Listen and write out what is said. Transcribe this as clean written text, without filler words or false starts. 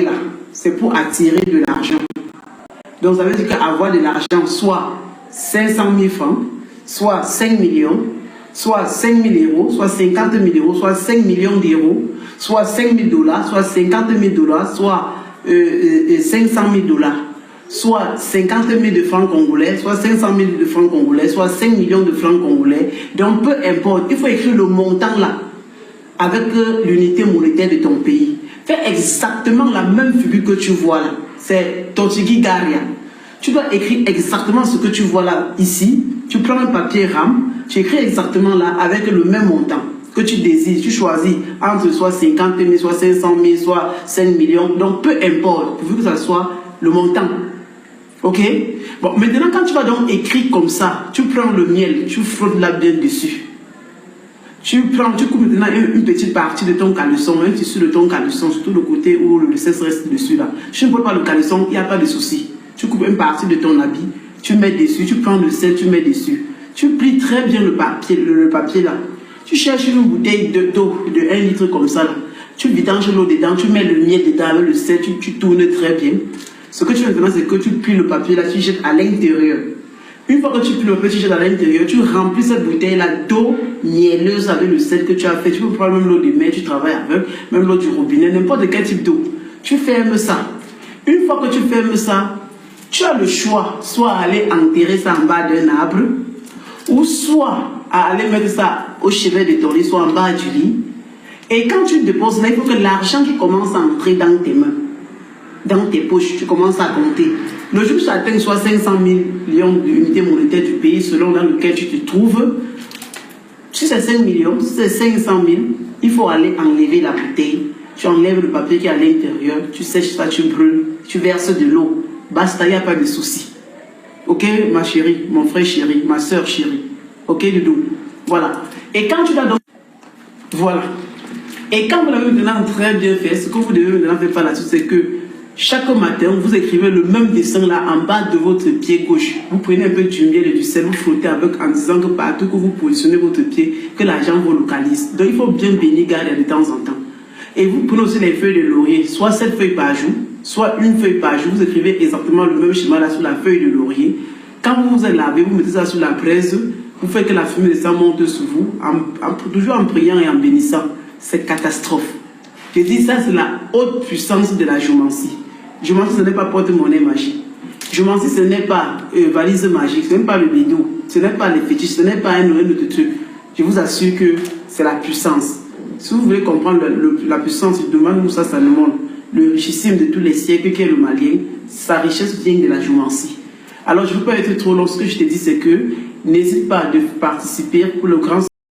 là, c'est pour attirer de l'argent. Donc ça veut dire qu'avoir de l'argent, soit 500 000 francs, soit 5 millions, soit 5 000 euros, soit 50 000 euros, soit 5 millions d'euros, soit 5 000 $, soit 50 000 $, soit 500 000 $, soit 50 000 de francs congolais, soit 500 000 de francs congolais, soit 5 millions de francs congolais. Donc peu importe, il faut écrire le montant là, avec l'unité monétaire de ton pays. Fais exactement la même figure que tu vois là. C'est Tochigi Garia. Tu dois écrire exactement ce que tu vois là, ici. Tu prends un papier RAM, tu écris exactement là, avec le même montant que tu désires. Tu choisis entre soit 50 000, soit 500 000, soit 5 millions. Donc peu importe, pourvu que ça soit le montant. Ok? Bon, maintenant quand tu vas donc écrire comme ça, tu prends le miel, tu frottes là bien dessus. Tu coupes maintenant une petite partie de ton caleçon, un tissu de ton caleçon, surtout le côté où le cesse reste dessus là. Tu ne prends pas le caleçon, il n'y a pas de souci. Tu coupes une partie de ton habit, tu mets dessus, tu prends le sel, tu mets dessus. Tu plies très bien le papier là. Tu cherches une bouteille d'eau de 1 litre comme ça là. Tu vidanges l'eau dedans, tu mets le miel dedans avec le sel, tu tournes très bien. Ce que tu fais maintenant, c'est que tu plies le papier là, tu jettes à l'intérieur. Une fois que tu plies le papier, tu jettes à l'intérieur, tu remplis cette bouteille là d'eau mielleuse avec le sel que tu as fait. Tu peux prendre même l'eau de mer, tu travailles avec, même l'eau du robinet, n'importe quel type d'eau. Tu fermes ça. Une fois que tu fermes ça, tu as le choix, soit aller enterrer ça en bas d'un arbre, ou soit à aller mettre ça au chevet de ton lit, soit en bas du lit. Et quand tu déposes là, il faut que l'argent qui commence à entrer dans tes mains, dans tes poches, tu commences à compter. Le jour où tu atteins soit 500 millions d'unités monétaires du pays, selon dans lequel tu te trouves, si c'est 5 millions, si c'est 500 000, il faut aller enlever la bouteille. Tu enlèves le papier qui est à l'intérieur, tu sèches ça, tu brûles, tu verses de l'eau. Basta, il n'y a pas de souci. Ok, ma chérie, mon frère chéri, ma soeur chérie. Ok, Doudou. Voilà. Et quand tu l'as donc... Voilà. Et quand vous l'avez maintenant très bien fait, ce que vous devez maintenant faire par là-dessus, c'est que chaque matin, vous écrivez le même dessin là en bas de votre pied gauche. Vous prenez un peu du miel et du sel, vous frottez avec en disant que partout que vous positionnez votre pied, que l'argent vous localise. Donc il faut bien bénir Garia de temps en temps. Et vous prenez aussi les feuilles de laurier, soit 7 feuilles par jour, soit une feuille par jour. Vous écrivez exactement le même schéma là sur la feuille de laurier. Quand vous vous lavez, vous mettez ça sur la braise, vous faites que la fumée de ça monte sur vous, toujours en priant et en bénissant. C'est catastrophe. Je dis ça, c'est la haute puissance de la géomancie. Géomancie, ce n'est pas porte-monnaie magique. Géomancie, ce n'est pas valise magique, ce n'est pas le bidou, ce n'est pas les fétiches, ce n'est pas un autre truc. Je vous assure que c'est la puissance. Si vous voulez comprendre la puissance, demandez-nous ça, ça nous montre. Le richissime de tous les siècles qui est le Malien, sa richesse vient de la géomancie. Alors, je ne veux pas être trop long. Ce que je te dis, c'est que n'hésite pas à participer pour le grand